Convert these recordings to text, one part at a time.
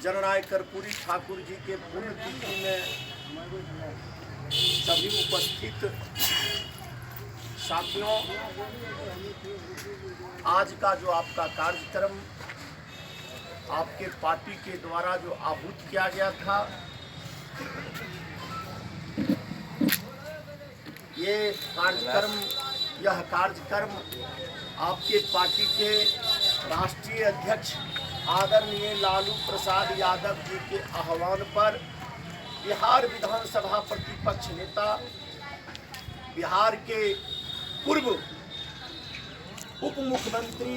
जननायक कर्पूरी ठाकुर जी के पुण्यतिथि में सभी उपस्थित साथियों, आज का जो आपका कार्यक्रम आपके पार्टी के द्वारा जो आहूत किया गया था, यह कार्यक्रम आपके पार्टी के राष्ट्रीय अध्यक्ष आदरणीय लालू प्रसाद यादव जी के आह्वान पर बिहार विधानसभा प्रतिपक्ष नेता, बिहार के पूर्व उप मुख्यमंत्री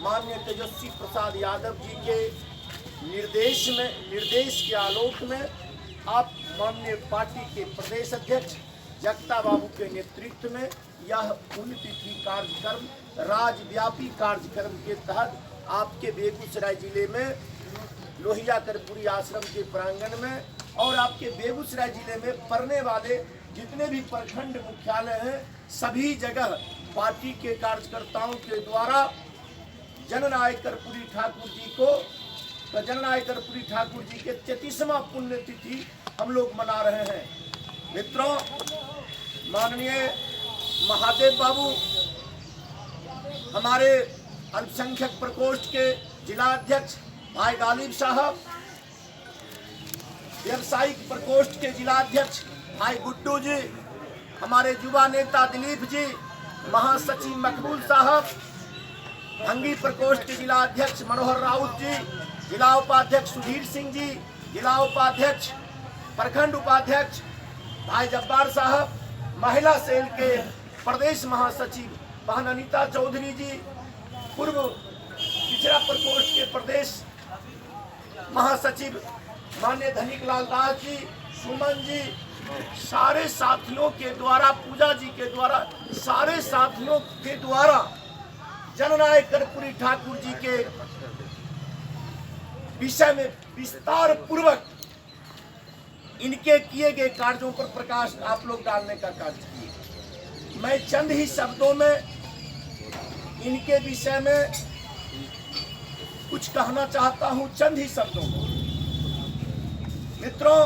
माननीय तेजस्वी प्रसाद यादव जी के निर्देश के आलोक में आप माननीय पार्टी के प्रदेश अध्यक्ष जगता बाबू के नेतृत्व में यह पुण्यतिथि कार्यक्रम राज्यव्यापी कार्यक्रम के तहत आपके बेगूसराय जिले में लोहिया कर्पूरी आश्रम के प्रांगण में और आपके बेगूसराय जिले में पड़ने वाले जितने भी प्रखंड मुख्यालय हैं, सभी जगह पार्टी के कार्यकर्ताओं के द्वारा जननायक कर्पूरी ठाकुर जी के 33वां पुण्यतिथि हम लोग मना रहे हैं। मित्रों, माननीय महादेव बाबू हमारे अल्पसंख्यक प्रकोष्ठ के जिला अध्यक्ष भाई गालिब साहब, व्यवसायिक प्रकोष्ठ के जिला अध्यक्ष भाई गुड्डू जी, हमारे युवा नेता दिलीप जी, महासचिव मकबूल साहब, भंगी प्रकोष्ठ के जिला अध्यक्ष मनोहर राउत जी, जिला उपाध्यक्ष सुधीर सिंह जी, जिला उपाध्यक्ष प्रखंड उपाध्यक्ष भाई जब्बार साहब, महिला सेल के प्रदेश महासचिव बहन अनीता चौधरी जी, पूर्व पिछड़ा प्रकोष्ठ के प्रदेश महासचिव माननीय धनिक लाल दास जी, सुमन जी, सारे साथियों के द्वारा, पूजा जी के द्वारा, सारे साथियों के द्वारा जननायक कर्पूरी ठाकुर जी के विषय में विस्तार पूर्वक इनके किए गए कार्यों पर प्रकाश आप लोग डालने का कार्य किए। मैं चंद ही शब्दों में इनके विषय में कुछ कहना चाहता हूं, चंद ही शब्दों में। मित्रों,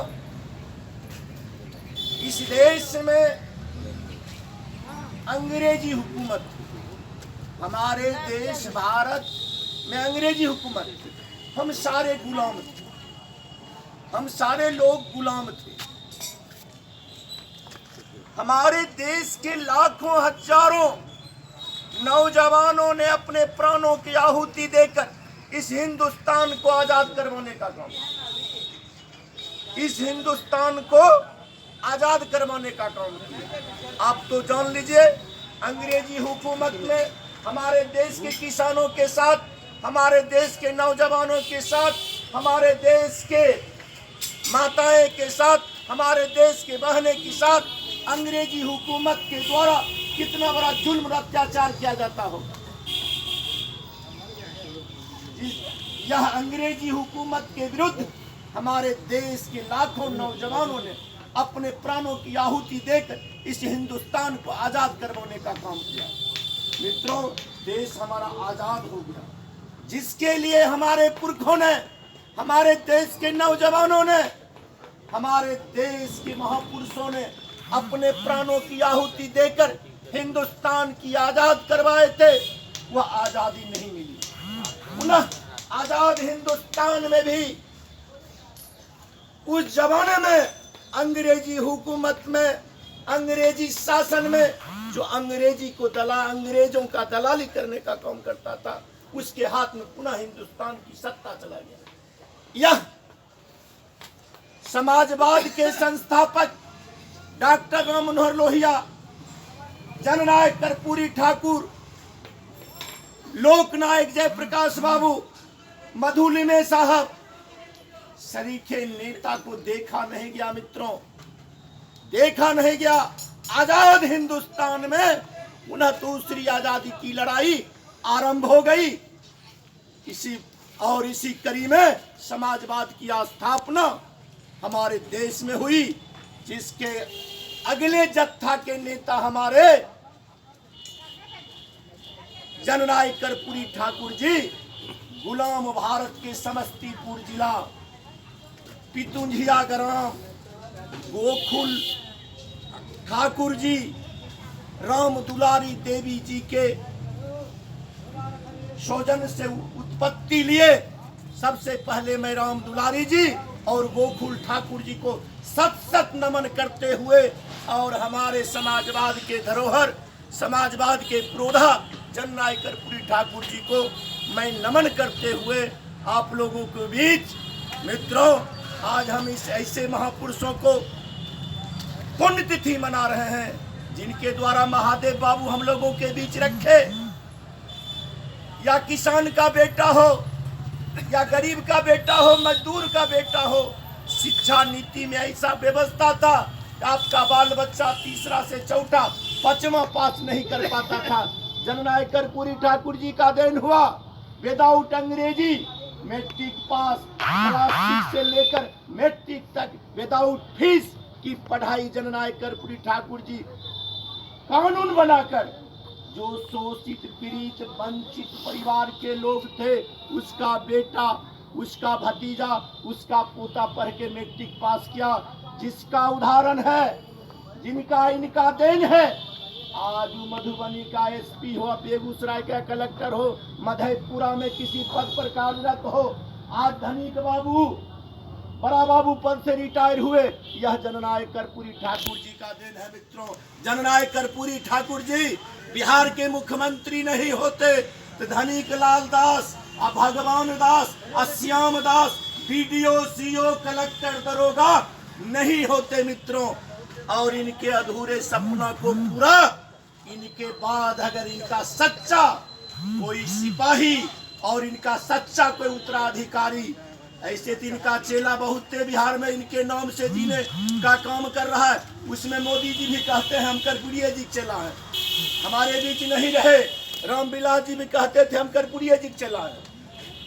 इस देश में अंग्रेजी हुकूमत, हमारे देश भारत में अंग्रेजी हुकूमत, हम सारे गुलाम थे, हम सारे लोग गुलाम थे। हमारे देश के लाखों हजारों नौजवानों ने अपने प्राणों की आहुति देकर इस हिंदुस्तान को आजाद करवाने का काम, इस हिंदुस्तान को आजाद करवाने का काम किया। आप तो जान लीजिए, अंग्रेजी हुकूमत में हमारे देश के किसानों के साथ, हमारे देश के नौजवानों के साथ, हमारे देश के माताएं के साथ, हमारे देश के बहनें के साथ अंग्रेजी हुकूमत के द्वारा कितना बड़ा जुल्म और अत्याचार किया जाता होगा। यह अंग्रेजी हुकूमत के विरुद्ध हमारे देश के लाखों नौजवानों ने अपने प्राणों की आहुति देकर इस हिंदुस्तान को आजाद करवाने का काम किया। मित्रों, देश हमारा आजाद हो गया, जिसके लिए हमारे पुरखों ने, हमारे देश के नौजवानों ने, हमारे देश के महापुरुषों ने अपने प्राणों की आहुति देकर हिंदुस्तान की आजाद करवाए थे। वह आजादी नहीं मिली। पुनः आजाद हिंदुस्तान में भी उस जमाने में अंग्रेजी हुकूमत में, अंग्रेजी शासन में जो अंग्रेजों का दलाली करने का काम करता था, उसके हाथ में पुनः हिंदुस्तान की सत्ता चला गया। यह समाजवाद के संस्थापक डॉक्टर राम मनोहर लोहिया, जननायक कर्पूरी ठाकुर, लोकनायक जयप्रकाश बाबू, मधुलिमे साहब, सरीखे नेता को देखा नहीं गया। मित्रों, देखा नहीं गया। आजाद हिंदुस्तान में पुनः दूसरी आजादी की लड़ाई आरंभ हो गई। इसी कड़ी में समाजवाद की स्थापना हमारे देश में हुई, जिसके अगले जत्था के नेता हमारे जननायक कर्पूरी ठाकुर जी गुलाम भारत के समस्तीपुर जिला पितुंझिया ग्राम गोकुल ठाकुर जी राम दुलारी देवी जी के सौजन से उत्पत्ति लिए। सबसे पहले मैं राम दुलारी जी और गोकुल ठाकुर जी को सत सत नमन करते हुए और हमारे समाजवाद के धरोहर समाजवाद के प्रोधा जननायक कर्पूरी ठाकुर जी को मैं नमन करते हुए आप लोगों के बीच मित्रों आज हम इस ऐसे महापुरुषों को पुण्यतिथि मना रहे हैं जिनके द्वारा महादेव बाबू हम लोगों के बीच रखे। या किसान का बेटा हो या गरीब का बेटा हो मजदूर का बेटा हो, शिक्षा नीति में ऐसा व्यवस्था था आपका बाल बच्चा तीसरा से चौथा पांचवा पास नहीं कर पाता था। जननायक कर्पूरी ठाकुर जी का देन हुआ। विदाउट अंग्रेजी मैट्रिक पास क्लास 6 से लेकर मैट्रिक तक विदाउट फीस की पढ़ाई जननायक कर्पूरी ठाकुर जी कानून बनाकर जो शोषित पीड़ित वंचित परिवार के लोग थे उसका बेटा उसका भतीजा उसका पोता पढ़ के मैट्रिक पास किया, जिसका उदाहरण है जिनका इनका देन है। आज मधुबनी का एसपी हो, बेगूसराय का कलेक्टर हो, मधेपुरा में किसी पद पर कार्यरत हो, आज धनिक बाबू बड़ा बाबू पद से रिटायर हुए, यह जननायक कर्पूरी ठाकुर जी का देन है। मित्रों जननायक कर्पूरी ठाकुर जी बिहार के मुख्यमंत्री नहीं होते तो धनिक लाल दास भगवान दास श्याम दास बीडीओ सीओ कलेक्टर दरोगा नहीं होते मित्रों। और इनके अधूरे सपना को पूरा इनके बाद अगर इनका सच्चा कोई सिपाही और इनका सच्चा कोई उत्तराधिकारी, ऐसे तो इनका चेला बहुत थे बिहार में इनके नाम से जीने का काम कर रहा है, उसमें मोदी जी भी कहते हैं हम कर्पूरी जी चेला है, हमारे बीच नहीं रहे। रामविलास जी भी कहते थे हम कर्पूरी जी चेला है।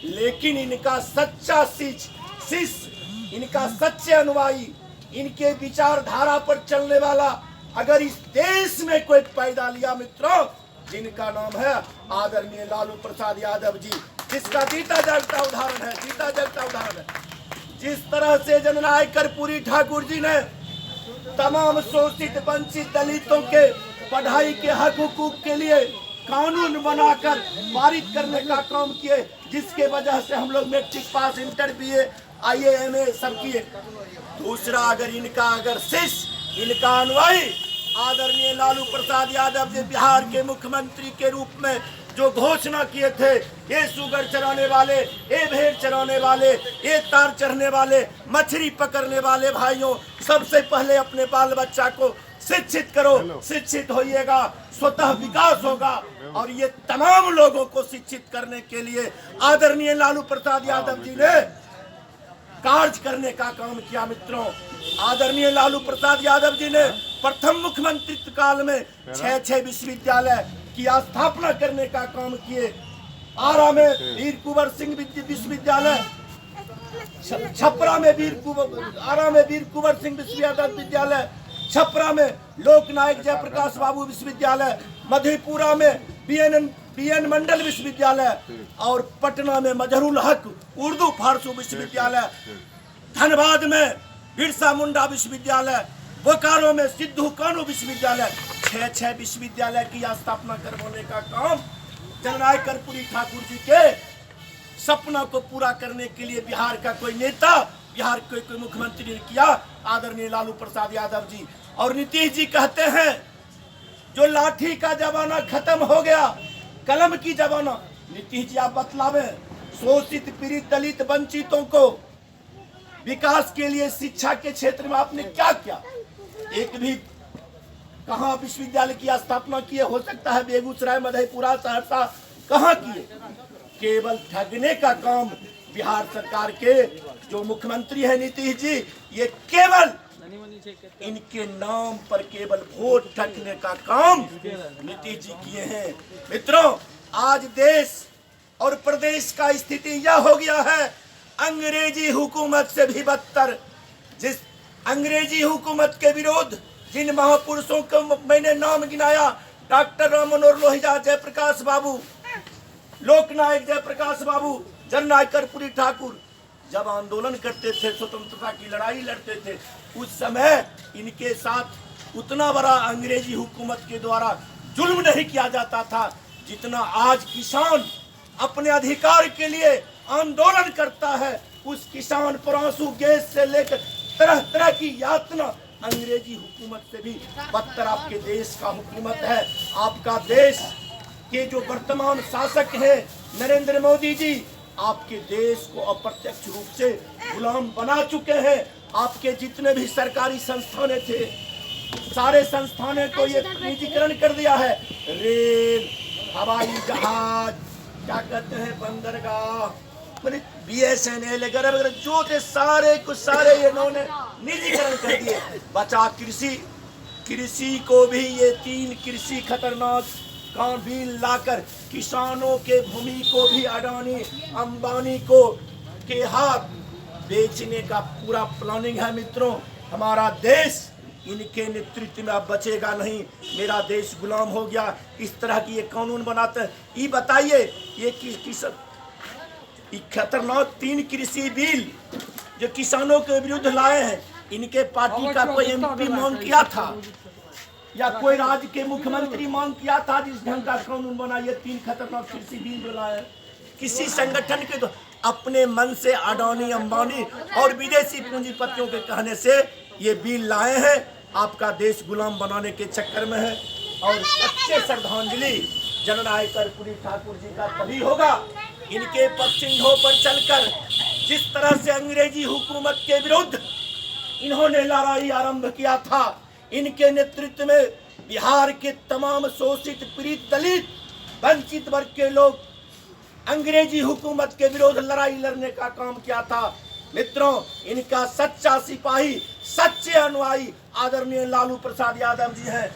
लेकिन इनका सच्चा शिष्य इनका सच्चे अनुयायी इनके विचारधारा पर चलने वाला अगर इस देश में कोई पैदा लिया मित्रों, जिनका नाम है आदरणीय लालू प्रसाद यादव जी, जिसका जीता जागता उदाहरण है, जीता जागता उदाहरण है। जिस तरह से जननायक कर्पूरी ठाकुर जी ने तमाम शोषित वंचित दलितों के पढ़ाई के हक हुकूक के लिए कानून बनाकर पारित करने का काम किए, जिसके वजह से हम लोग मैट्रिक पास इंटर बीए आईए एमए सब किए। दूसरा अगर इनका शिष्य इनका अनुयायी आदरणीय लालू प्रसाद यादव जी बिहार के मुख्यमंत्री के रूप में जो घोषणा किए थे, ये सुगर चराने वाले, ये भेड़ चराने वाले, ये तार चढ़ने वाले, मछली पकड़ने वाले भाइयों, सबसे पहले अपने बाल बच्चा को शिक्षित करो, शिक्षित होइएगा स्वतः विकास होगा। और ये तमाम लोगों को शिक्षित करने के लिए आदरणीय लालू प्रसाद यादव जी ने कार्य करने का काम किया। मित्रों आदरणीय लालू प्रसाद यादव जी ने प्रथम मुख्यमंत्री काल में 6 विश्वविद्यालय की स्थापना करने का काम किए। आरा में वीर कुंवर सिंह विश्वविद्यालय, छपरा में आरा में वीर कुंवर सिंह विश्वविद्यालय, छपरा में लोकनायक जयप्रकाश बाबू विश्वविद्यालय, मधेपुरा में बीएन मंडल विश्वविद्यालय और पटना में मजहरुल हक उर्दू फारसी विश्वविद्यालय, धनबाद में बिरसा मुंडा विश्वविद्यालय, बोकारो में सिद्धू कानू विश्वविद्यालय, 6 विश्वविद्यालय की स्थापना करवाने का काम जननायक कर्पूरी ठाकुर जी के सपना को पूरा करने के लिए बिहार का कोई नेता, बिहार के कोई मुख्यमंत्री ने किया, आदरणीय लालू प्रसाद यादव जी। और नीतीश जी कहते हैं जो लाठी का जमाना खत्म हो गया, कलम की जमाना। नीतीश जी आप बतलावे शोषित पीड़ित दलित वंचितों को विकास के लिए शिक्षा के क्षेत्र में आपने क्या किया? एक भी कहाँ विश्वविद्यालय की स्थापना किए? हो सकता है बेगूसराय, मधेपुरा, सहरसा, कहाँ किए? केवल ठगने का काम बिहार सरकार के जो मुख्यमंत्री है नीतीश जी, ये केवल इनके नाम पर केवल वोट ठगने का काम नीतीश जी किए हैं। मित्रों आज देश और प्रदेश का स्थिति यह हो गया है अंग्रेजी हुकूमत से भी बदतर। जिस अंग्रेजी हुकूमत के विरोध जिन महापुरुषों को मैंने नाम गिनाया, डॉक्टर राम मनोहर लोहिया, जयप्रकाश बाबू, लोकनायक जयप्रकाश बाबू, जननायक कर्पूरी ठाकुर जब आंदोलन करते थे, स्वतंत्रता की लड़ाई लड़ते थे, उस समय इनके साथ उतना बड़ा अंग्रेजी हुकूमत के द्वारा जुल्म नहीं किया जाता था जितना आज किसान अपने अधिकार के लिए आंदोलन करता है। उस किसान पर आंसू गैस से लेकर तरह तरह की यातना अंग्रेजी हुकूमत से भी बदतर आपके देश का हुकूमत है। आपका देश के जो वर्तमान शासक हैं नरेंद्र मोदी जी, आपके देश को अप्रत्यक्ष रूप से गुलाम बना चुके हैं। आपके जितने भी सरकारी संस्थानें थे, सारे संस्थानों को ये निजीकरण कर दिया है। रेल, हवाई जहाज, क्या कहते हैं, बंदरगाह, BSNL वगैरह जो थे सारे कुछ सारे इन्होंने निजीकरण कर दिए। बचा कृषि को भी ये 3 कृषि खतरनाक बिल लाकर किसानों के भूमि को भी अडानी अंबानी को के हाथ बेचने का पूरा प्लानिंग है। मित्रों, हमारा देश इनके नेतृत्व में अब बचेगा नहीं। मेरा देश गुलाम हो गया। इस तरह की ये कानून बनाते हैं। ये बताइए, ये किस खतरनाक 3 कृषि बिल जो किसानों के विरुद्ध लाए हैं, इनके पार्टी का कोई MP मांग किया था या कोई राज्य के मुख्यमंत्री मांग किया था जिस ढंग का कानून बना? ये 3 खतरनाक कृषि बिल जो लाए, किसी संगठन के तो अपने मन से अडानी अंबानी और विदेशी पूंजीपतियों के कहने से ये बिल लाए हैं। आपका देश गुलाम बनाने के चक्कर में है। और सच्चे श्रद्धांजलि जननायक कर्पूरी ठाकुर जी का तभी होगा इनके पदचिन्हों पर चलकर जिस तरह से अंग्रेजी हुकूमत के विरुद्ध इन्होंने लड़ाई आरंभ किया था। इनके नेतृत्व में बिहार के तमाम शोषित, पीड़ित, दलित, वंचित वर्ग के लोग अंग्रेजी हुकूमत के विरुद्ध लड़ाई लड़ने का काम किया था। मित्रों, इनका सच्चा सिपाही, सच्चे अनुयायी आदरणीय लालू प्रसाद यादव जी हैं।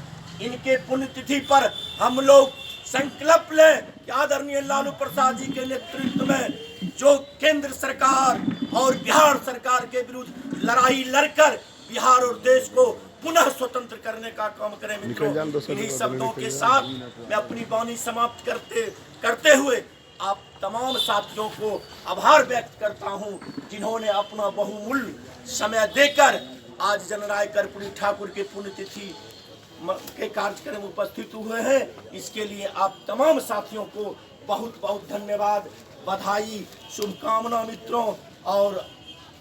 इनके पुण्यतिथि पर हम लोग संकल्प लें कि आदरणीय लालू प्रसाद जी के नेतृत्व में जो केंद्र सरकार और बिहार सरकार के विरुद्ध लड़ाई लड़कर बिहार और देश को पुनः स्वतंत्र करने का काम करें। मित्रों, इन्हीं शब्दों के साथ मैं अपनी वाणी समाप्त करते हुए आप तमाम साथियों को आभार व्यक्त करता हूं जिन्होंने अपना बहुमूल्य समय देकर आज जननायक कर्पूरी ठाकुर के पुण्यतिथि के कार्यक्रम में उपस्थित हुए हैं। इसके लिए आप तमाम साथियों को बहुत बहुत धन्यवाद, बधाई, शुभकामना। मित्रों, और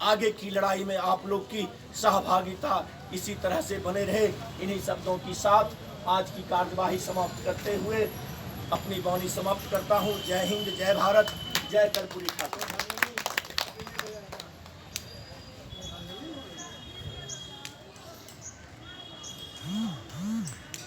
आगे की लड़ाई में आप लोग की सहभागिता इसी तरह से बने रहे। इन्हीं शब्दों के साथ आज की कार्यवाही समाप्त करते हुए अपनी वाणी समाप्त करता हूँ। जय हिंद, जय भारत, जय कर्पूरी ठाकुर।